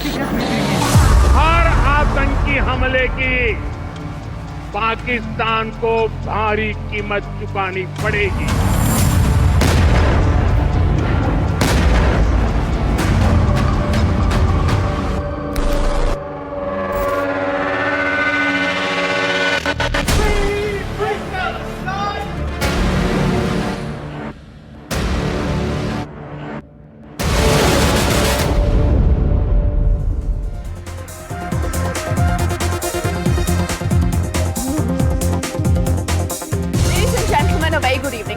हर आतंकी हमले की पाकिस्तान को भारी कीमत चुकानी पड़ेगी।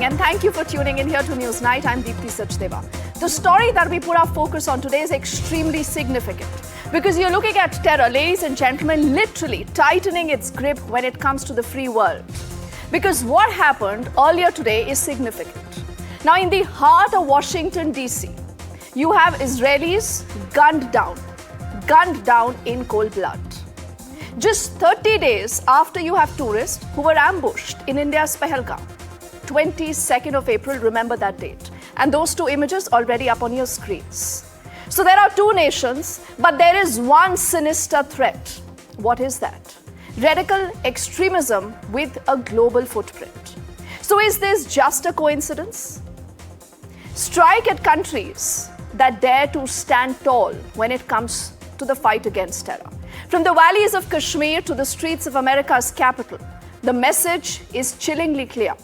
And thank you for tuning in here to News Night. I'm Deepti Sachdeva. The story that we put our focus on today is extremely significant because you're looking at terror, ladies and gentlemen, literally tightening its grip when it comes to the free world. Because what happened earlier today is significant. Now, in the heart of Washington, D.C., you have Israelis gunned down in cold blood. Just 30 days after you have tourists who were ambushed in India's Pahalgam. 22nd of April, remember that date. And those two images already up on your screens. So there are two nations, but there is one sinister threat. What is that? Radical extremism with a global footprint. So is this just a coincidence? Strike at countries that dare to stand tall when it comes to the fight against terror. From the valleys of Kashmir to the streets of America's capital, the message is chillingly clear.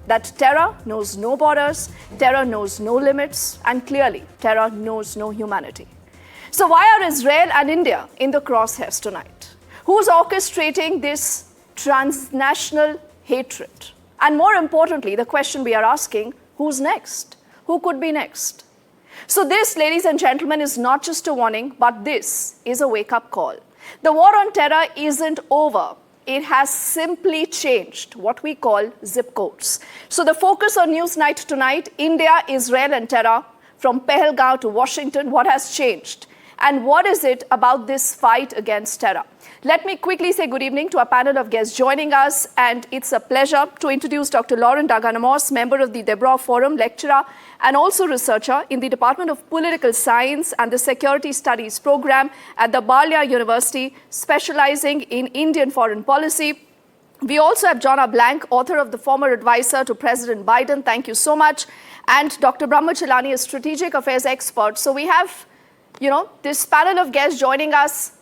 That terror knows no borders, terror knows no limits, and clearly, terror knows no humanity. So why are Israel and India in the crosshairs tonight? Who's orchestrating this transnational hatred? And more importantly, the question we are asking, who's next? Who could be next? So this, ladies and gentlemen, is not just a warning, but this is a wake-up call. The war on terror isn't over. It has simply changed what we call zip codes. So the focus on News Night tonight, India, Israel and terror, from Pahalgam to Washington, what has changed? And what is it about this fight against terror? Let me quickly say good evening to our panel of guests joining us, and it's a pleasure to introduce Dr. Lauren Daganamos, member of the Deborah Forum, lecturer and also researcher in the Department of Political Science and the Security Studies program at the Ballia University, specializing in Indian foreign policy. We also have Jonna Blank, author of the former advisor to President Biden. Thank you so much. And Dr. Brahmachalani, a strategic affairs expert. So we have, this panel of guests joining us,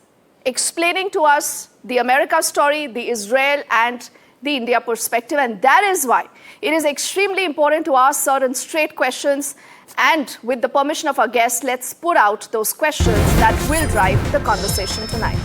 explaining to us the America story, the Israel and the India perspective. And that is why it is extremely important to ask certain straight questions. And with the permission of our guests, let's put out those questions that will drive the conversation tonight.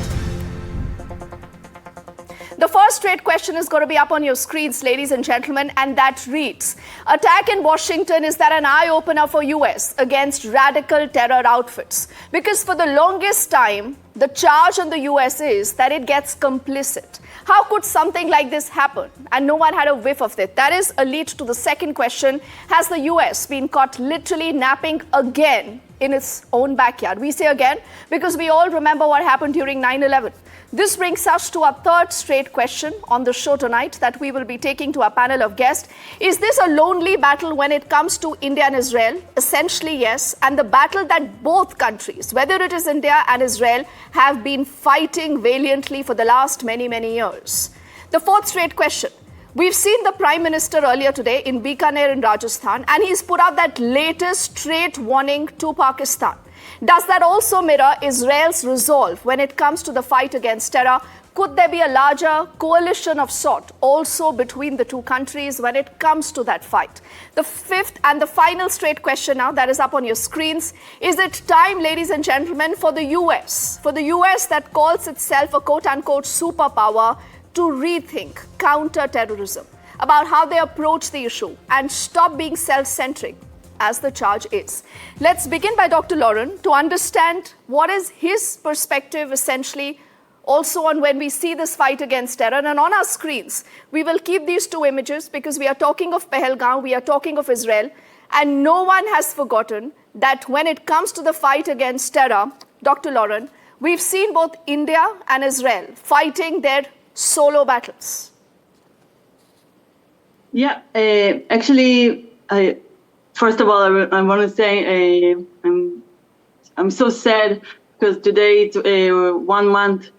The first straight question is going to be up on your screens, ladies and gentlemen, and that reads, attack in Washington, is that an eye-opener for US against radical terror outfits? Because for the longest time, the charge on the US is that it gets complicit. How could something like this happen? And no one had a whiff of it. That is a lead to the second question. Has the US been caught literally napping again in its own backyard? We say again because we all remember what happened during 9/11. This brings us to our third straight question on the show tonight that we will be taking to our panel of guests. Is this a lonely battle when it comes to India and Israel? Essentially, yes. And the battle that both countries, whether it is India and Israel, have been fighting valiantly for the last many, many years. The fourth straight question. We've seen the Prime Minister earlier today in Bikaner in Rajasthan, and he's put out that latest straight warning to Pakistan. Does that also mirror Israel's resolve when it comes to the fight against terror? Could there be a larger coalition of sort also between the two countries when it comes to that fight? The fifth and the final straight question now that is up on your screens. Is it time, ladies and gentlemen, for the US that calls itself a quote-unquote superpower to rethink counter-terrorism, about how they approach the issue and stop being self-centric, as the charge is? Let's begin by Dr. Lauren to understand what is his perspective essentially also on when we see this fight against terror. And on our screens, we will keep these two images because we are talking of Pahalgam, we are talking of Israel, and no one has forgotten that when it comes to the fight against terror, Dr. Lauren, we've seen both India and Israel fighting their solo battles. Yeah, actually, first of all, I want to say I'm so sad because today it's 1 month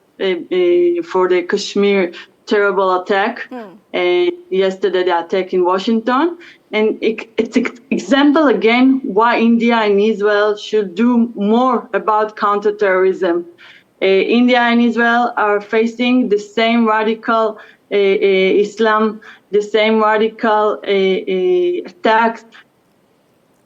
for the Kashmir terrible attack. Yesterday, the attack in Washington. And it's an example again why India and Israel should do more about counterterrorism. India and Israel are facing the same radical Islam, the same radical attacks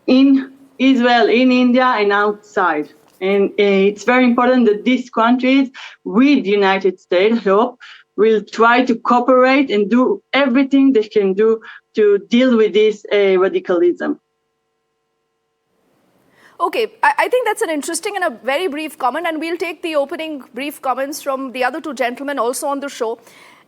in Israel, in India, and outside. And it's very important that these countries, with the United States, hope, will try to cooperate and do everything they can do to deal with this radicalism. Okay, I think that's an interesting and a very brief comment, and we'll take the opening brief comments from the other two gentlemen also on the show.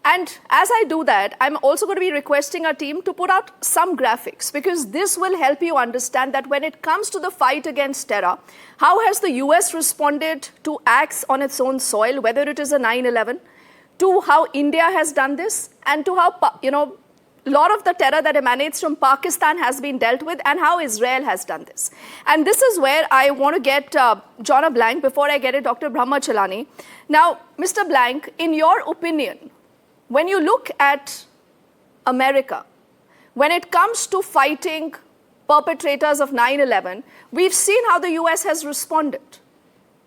And as I do that, I'm also going to be requesting our team to put out some graphics, because this will help you understand that when it comes to the fight against terror, how has the US responded to acts on its own soil, whether it is a 9/11, to how India has done this, and to how, a lot of the terror that emanates from Pakistan has been dealt with, and how Israel has done this. And this is where I want to get Jonna Blank before I get it Dr. Brahmachalani. Now, Mr. Blank, in your opinion, when you look at America, when it comes to fighting perpetrators of 9/11, we've seen how the US has responded.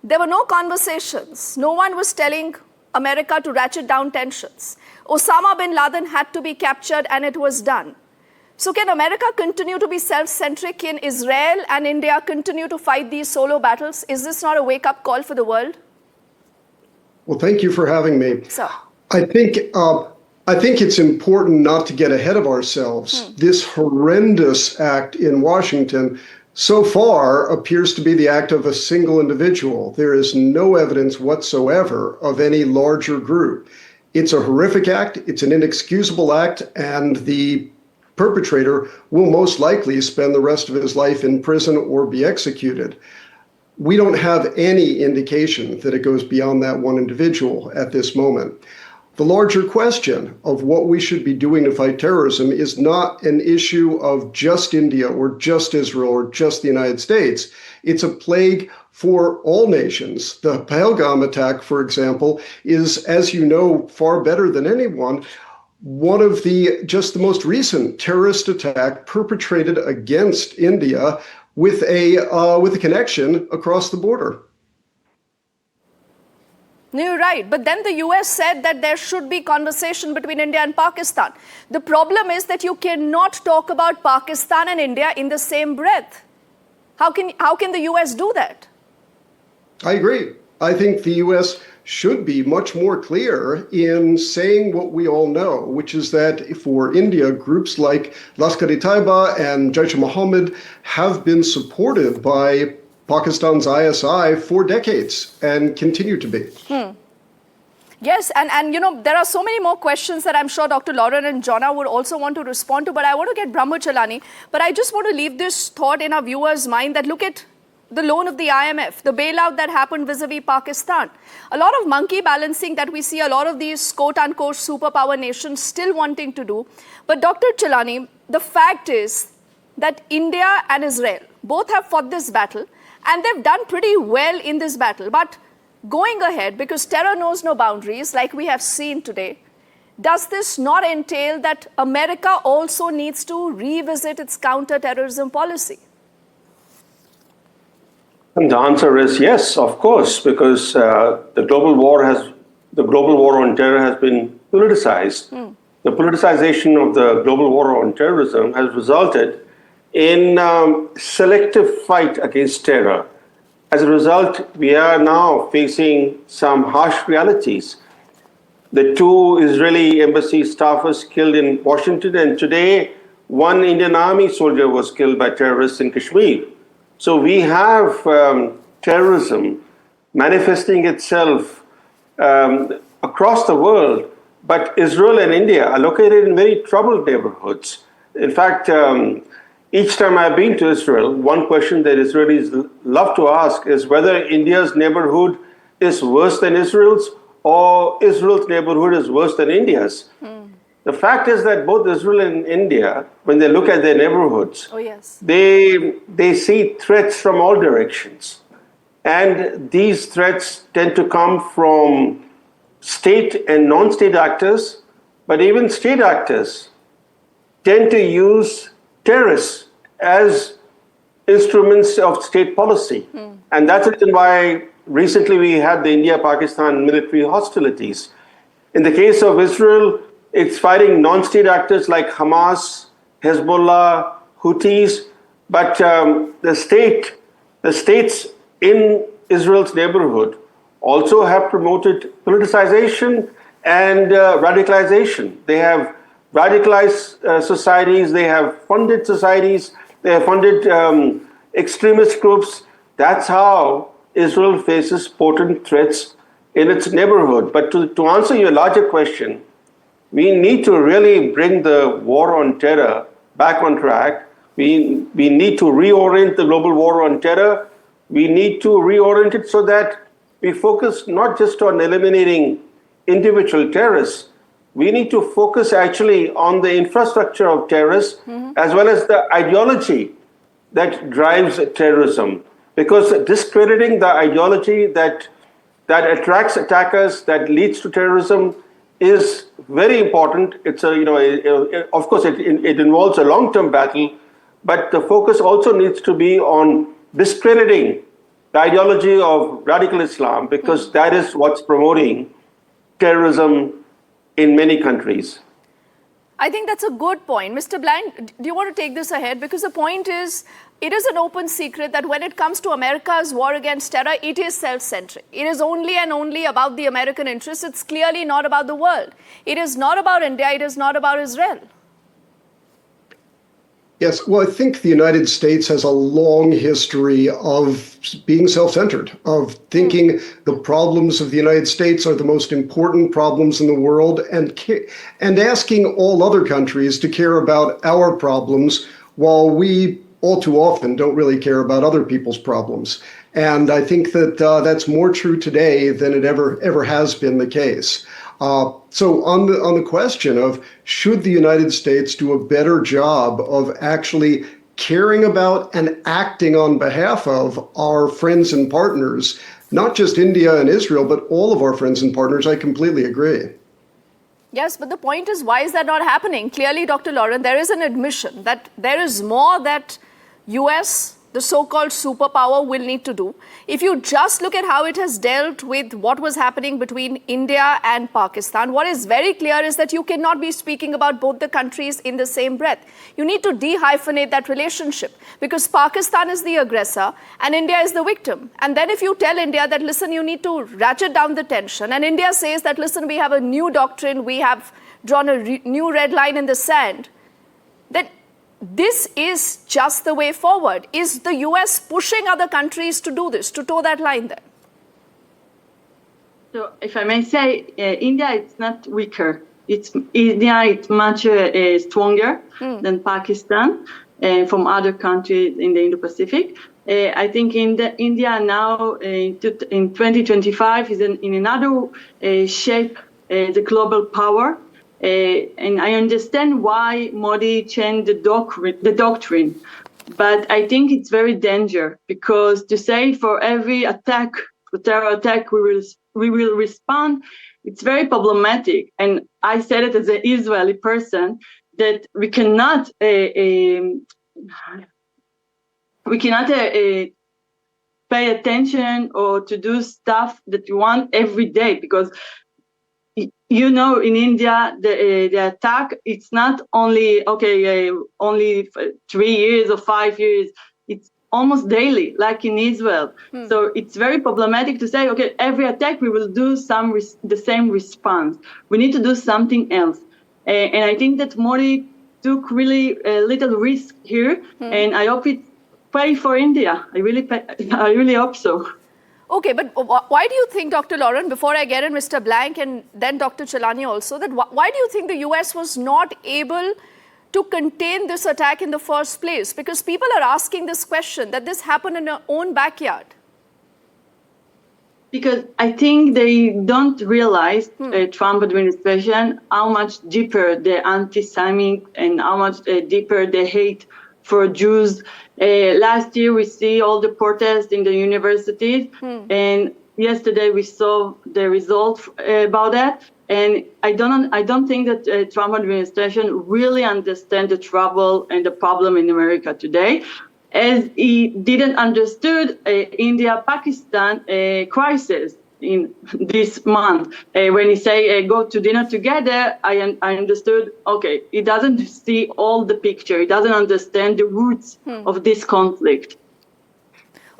There were no conversations. No one was telling America to ratchet down tensions. Osama bin Laden had to be captured, and it was done. So can America continue to be self-centric in Israel, and India continue to fight these solo battles? Is this not a wake-up call for the world? Well, thank you for having me. So, I think it's important not to get ahead of ourselves. This horrendous act in Washington so far appears to be the act of a single individual. There is no evidence whatsoever of any larger group. It's a horrific act, it's an inexcusable act, and the perpetrator will most likely spend the rest of his life in prison or be executed. We don't have any indication that it goes beyond that one individual at this moment. The larger question of what we should be doing to fight terrorism is not an issue of just India or just Israel or just the United States. It's a plague for all nations. The Pahalgam attack, for example, is, as you know far better than anyone, one of the most recent terrorist attack perpetrated against India with a connection across the border. No, you're right. But then the US said that there should be conversation between India and Pakistan. The problem is that you cannot talk about Pakistan and India in the same breath. How can the US do that? I agree. I think the US should be much more clear in saying what we all know, which is that for India, groups like Lashkar-e-Taiba and Jaish-e-Mohammed have been supported by Pakistan's ISI for decades and continue to be. Yes, and there are so many more questions that I'm sure Dr. Lauren and Jonna would also want to respond to, but I want to get Brahmachalani. But I just want to leave this thought in our viewers' mind that look at the loan of the IMF, the bailout that happened vis-a-vis Pakistan. A lot of monkey balancing that we see a lot of these quote-unquote superpower nations still wanting to do. But Dr. Chalani, the fact is that India and Israel both have fought this battle, and they've done pretty well in this battle. But going ahead, because terror knows no boundaries, like we have seen today, does this not entail that America also needs to revisit its counter-terrorism policy? And the answer is yes, of course, because the global war on terror has been politicized. The politicization of the global war on terrorism has resulted in selective fight against terror. As a result, we are now facing some harsh realities. The 2 Israeli embassy staffers killed in Washington, and today 1 Indian Army soldier was killed by terrorists in Kashmir. So we have terrorism manifesting itself across the world, but Israel and India are located in very troubled neighborhoods. In fact, each time I've been to Israel, one question that Israelis love to ask is whether India's neighborhood is worse than Israel's, or Israel's neighborhood is worse than India's. The fact is that both Israel and India, when they look at their neighborhoods, they see threats from all directions. And these threats tend to come from state and non-state actors, but even state actors tend to use terrorists as instruments of state policy. And that's the reason why recently we had the India-Pakistan military hostilities. In the case of Israel, it's fighting non-state actors like Hamas, Hezbollah, Houthis, but the states in Israel's neighborhood also have promoted politicization and radicalization. They have radicalized societies, they have funded societies, they have funded extremist groups. That's how Israel faces potent threats in its neighborhood. But to answer your larger question, we need to really bring the war on terror back on track. We need to reorient the global war on terror. We need to reorient it so that we focus not just on eliminating individual terrorists. We need to focus actually on the infrastructure of terrorists as well as the ideology that drives terrorism. Because discrediting the ideology that attracts attackers, that leads to terrorism, is very important. It's of course, it involves a long-term battle, but the focus also needs to be on discrediting the ideology of radical Islam, because that is what's promoting terrorism in many countries. I think that's a good point. Mr. Blank, do you want to take this ahead? Because the point is, it is an open secret that when it comes to America's war against terror, it is self-centric. It is only and only about the American interests. It's clearly not about the world. It is not about India. It is not about Israel. Yes, well, I think the United States has a long history of being self-centered, of thinking the problems of the United States are the most important problems in the world, and asking all other countries to care about our problems while we all too often don't really care about other people's problems. And I think that that's more true today than it ever has been the case. So on the question of should the United States do a better job of actually caring about and acting on behalf of our friends and partners, not just India and Israel, but all of our friends and partners, I completely agree. Yes, but the point is, why is that not happening? Clearly, Dr. Lauren, there is an admission that there is more that US, the so-called superpower, will need to do. If you just look at how it has dealt with what was happening between India and Pakistan, what is very clear is that you cannot be speaking about both the countries in the same breath. You need to dehyphenate that relationship, because Pakistan is the aggressor and India is the victim. And then if you tell India that, listen, you need to ratchet down the tension, and India says that, listen, we have a new doctrine, we have drawn a new red line in the sand, then this is just the way forward. Is the US pushing other countries to do this, to toe that line then? So, if I may say, India is not weaker. India is much stronger than Pakistan and from other countries in the Indo-Pacific. I think India now in 2025 is in another shape, the global power. And I understand why Modi changed the doctrine, but I think it's very dangerous, because to say for every terror attack, we will respond, it's very problematic. And I said it as an Israeli person that we cannot pay attention or to do stuff that we want every day, because in India, the attack, it's not only, only 3 years or 5 years. It's almost daily, like in Israel. So it's very problematic to say, every attack we will do the same response. We need to do something else. And I think that Modi took really little risk here. And I hope it pay for India. I really hope so. Okay, but why do you think, Dr. Lauren, before I get in Mr. Blank and then Dr. Chalani also, that why do you think the US was not able to contain this attack in the first place? Because people are asking this question, that this happened in our own backyard. Because I think they don't realize, Trump administration, how much deeper the anti-Semitic and how much deeper the hate for Jews. Last year, we see all the protests in the universities, and yesterday we saw the results about that. And I don't think that the Trump administration really understands the trouble and the problem in America today, as he didn't understood India-Pakistan crisis in this month. When he say go to dinner together, I understood, okay, he doesn't see all the picture. He doesn't understand the roots of this conflict.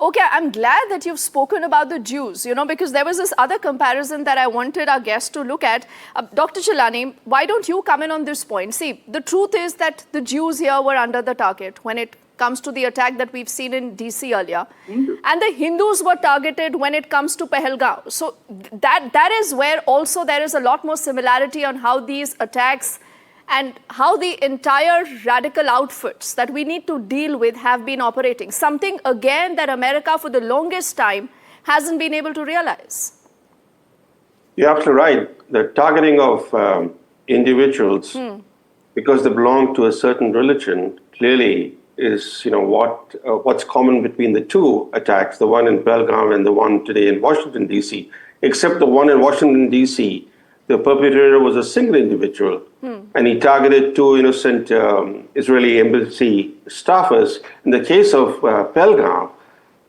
Okay, I'm glad that you've spoken about the Jews, because there was this other comparison that I wanted our guests to look at. Dr. Chilani, why don't you come in on this point? See, the truth is that the Jews here were under the target when it comes to the attack that we've seen in DC earlier. And the Hindus were targeted when it comes to Pahalgam. So that is where also there is a lot more similarity on how these attacks and how the entire radical outfits that we need to deal with have been operating. Something, again, that America for the longest time hasn't been able to realize. You're absolutely right. The targeting of individuals because they belong to a certain religion clearly is, what's common between the two attacks, the one in Pahalgam and the one today in Washington, D.C., except the one in Washington, D.C., the perpetrator was a single individual, and he targeted two innocent Israeli embassy staffers. In the case of Pahalgam,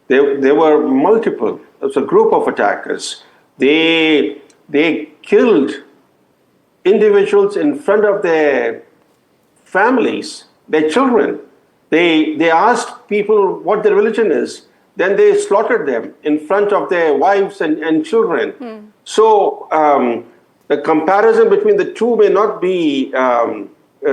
there were multiple. It was a group of attackers. They killed individuals in front of their families, their children. They asked people what their religion is. Then they slaughtered them in front of their wives and children. So the comparison between the two may not be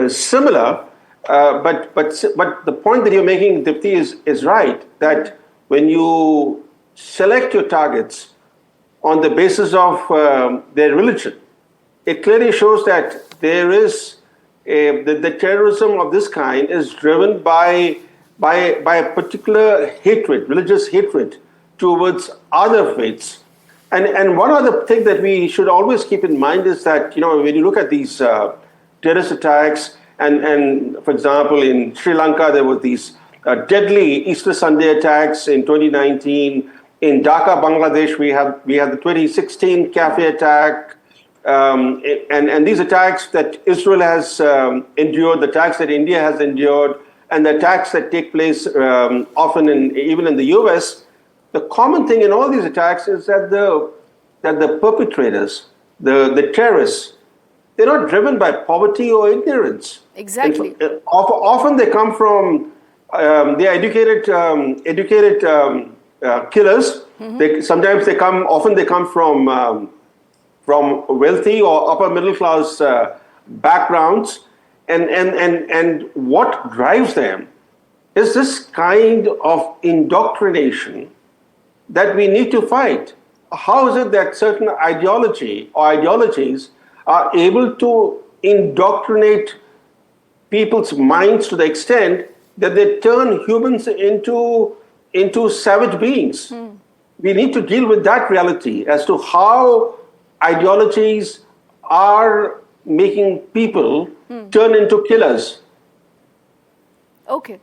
similar, but the point that you're making, Deepti, is right, that when you select your targets on the basis of their religion, it clearly shows that there is the terrorism of this kind is driven by a particular hatred, religious hatred towards other faiths. And one other thing that we should always keep in mind is that, when you look at these terrorist attacks, and for example, in Sri Lanka, there were these deadly Easter Sunday attacks in 2019. In Dhaka, Bangladesh, we had the 2016 cafe attack. And these attacks that Israel has endured, the attacks that India has endured, and the attacks that take place often even in the US, the common thing in all these attacks is that the perpetrators, the terrorists, they're not driven by poverty or ignorance. Exactly. Often they come from they're educated killers. Sometimes they come from wealthy or upper middle class backgrounds, and what drives them is this kind of indoctrination that we need to fight. How is it that certain ideology or ideologies are able to indoctrinate people's minds to the extent that they turn humans into savage beings? We need to deal with that reality as to how ideologies are making people turn into killers. Okay.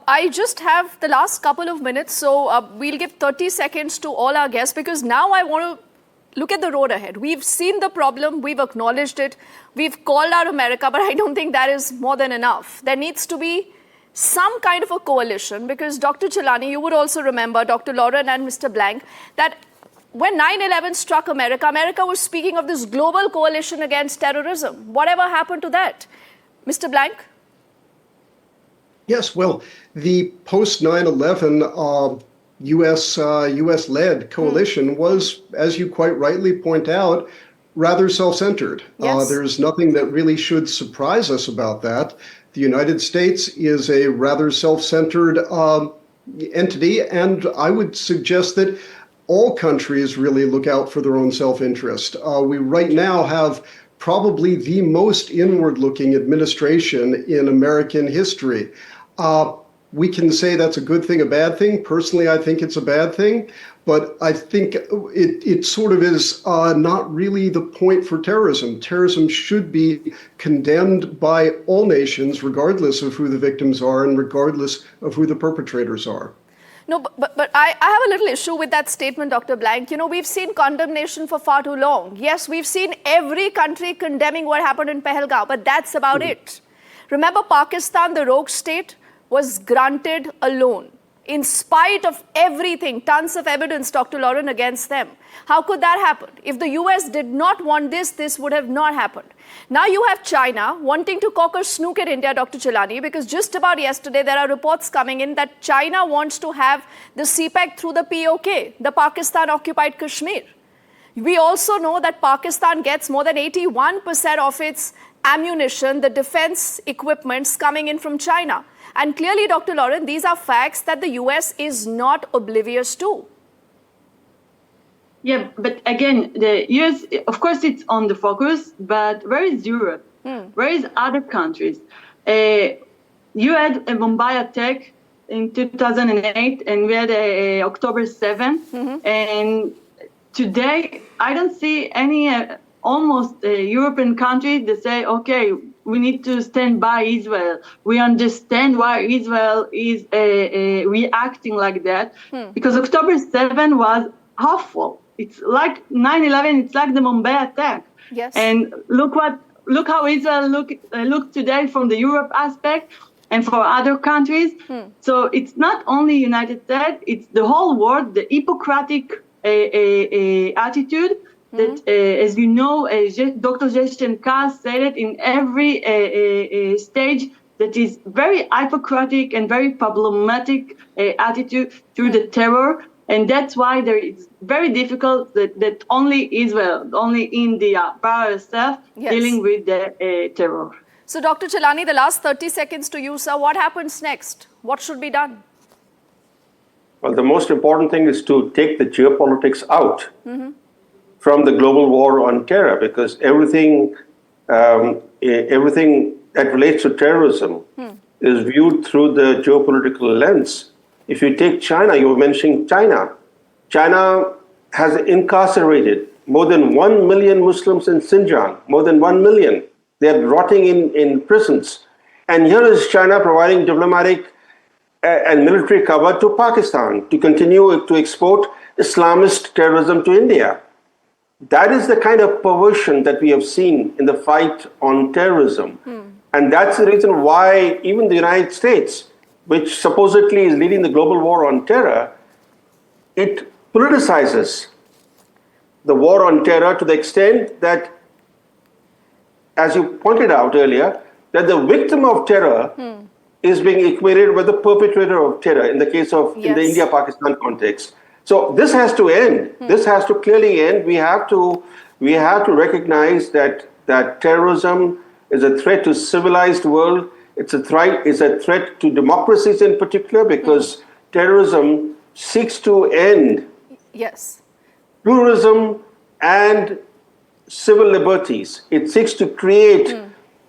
I just have the last couple of minutes, so we'll give 30 seconds to all our guests, because now I want to look at the road ahead. We've seen the problem, we've acknowledged it, we've called out America, but I don't think that is more than enough. There needs to be some kind of a coalition, because Dr. Chilani, you would also remember, Dr. Lauren and Mr. Blank, that when 9/11 struck America, America was speaking of this global coalition against terrorism. Whatever happened to that? Mr. Blank? Yes, well, the post 9/11 U.S.-led coalition was, as you quite rightly point out, rather self-centered. Yes. There's nothing that really should surprise us about that. The United States is a rather self-centered entity, and I would suggest that all countries really look out for their own self-interest. We right now have probably the most inward-looking administration in American history. we can say that's a good thing, a bad thing. Personally, I think it's a bad thing, but I think it sort of is not really the point for terrorism. Terrorism should be condemned by all nations, regardless of who the victims are and regardless of who the perpetrators are. No, but I have a little issue with that statement, Dr. Blank. You know, we've seen condemnation for far too long. Yes, we've seen every country condemning what happened in Pahalgam, but that's about it. Remember, Pakistan, the rogue state, was granted a loan in spite of everything, tons of evidence, Dr. Lauren, against them. How could that happen? If the US did not want this, this would have not happened. Now you have China wanting to cock a snook at India, Dr. Chelani, because just about yesterday there are reports coming in that China wants to have the CPEC through the POK, the Pakistan-occupied Kashmir. We also know that Pakistan gets more than 81% of its ammunition, the defense equipments coming in from China. And clearly, Dr. Lauren, these are facts that the US is not oblivious to. Yeah, but again, the US, of course, it's on the focus, but where is Europe? Where is other countries? You had a Mumbai attack in 2008, and we had a October 7th. And today, I don't see any almost European country that say, okay, we need to stand by Israel. We understand why Israel is reacting like that. Because October 7 was awful. It's like 9/11. It's like the Mumbai attack. Yes. And look how Israel look today from the Europe aspect and for other countries. So it's not only United States. It's the whole world. The Hippocratic attitude. That, as you know, Dr. Zheshchenka said it in every stage, that is very hypocritic and very problematic attitude through the terror. And that's why it's very difficult that only Israel, only India by herself dealing with the terror. So, Dr. Chelani, the last 30 seconds to you, sir. What happens next? What should be done? Well, the most important thing is to take the geopolitics out from the global war on terror, because everything that relates to terrorism is viewed through the geopolitical lens. If you take China, you were mentioning China. China has incarcerated more than 1 million Muslims in Xinjiang, more than 1 million. They are rotting in prisons. And here is China providing diplomatic and military cover to Pakistan to continue to export Islamist terrorism to India. That is the kind of perversion that we have seen in the fight on terrorism. And that's the reason why even the United States, which supposedly is leading the global war on terror, it politicizes the war on terror to the extent that, as you pointed out earlier, that the victim of terror is being equated with the perpetrator of terror in the case of in the India-Pakistan context. So this has to end. This has to clearly end. We have to recognize that terrorism is a threat to civilized world. It's a threat to democracies in particular, because terrorism seeks to end pluralism and civil liberties. It seeks to create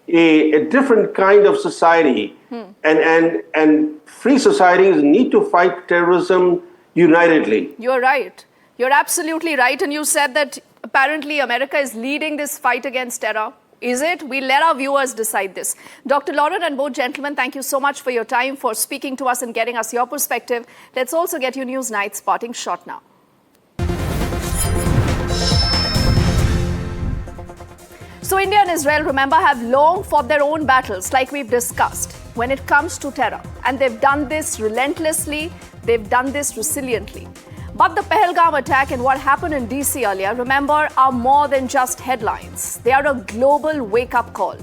a different kind of society, and free societies need to fight terrorism unitedly. You're right. You're absolutely right. And you said that apparently America is leading this fight against terror. Is it? We'll let our viewers decide this. Dr. Lauren and both gentlemen, thank you so much for your time, for speaking to us and getting us your perspective. Let's also get you Newsnight spotting shot now. So India and Israel, remember, have long fought their own battles, like we've discussed, when it comes to terror. And they've done this relentlessly. They've done this resiliently. But the Pahalgam attack and what happened in DC earlier, remember, are more than just headlines. They are a global wake-up call.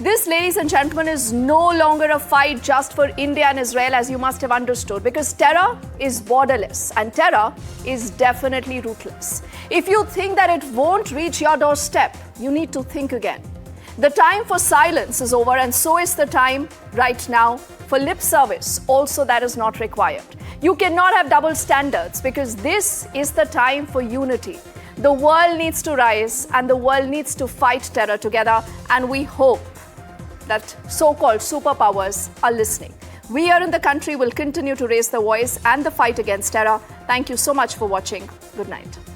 This, ladies and gentlemen, is no longer a fight just for India and Israel, as you must have understood, because terror is borderless and terror is definitely ruthless. If you think that it won't reach your doorstep, you need to think again. The time for silence is over, and so is the time right now for lip service. Also, that is not required. You cannot have double standards, because this is the time for unity. The world needs to rise and the world needs to fight terror together, and we hope that so-called superpowers are listening. We here in the country will continue to raise the voice and the fight against terror. Thank you so much for watching. Good night.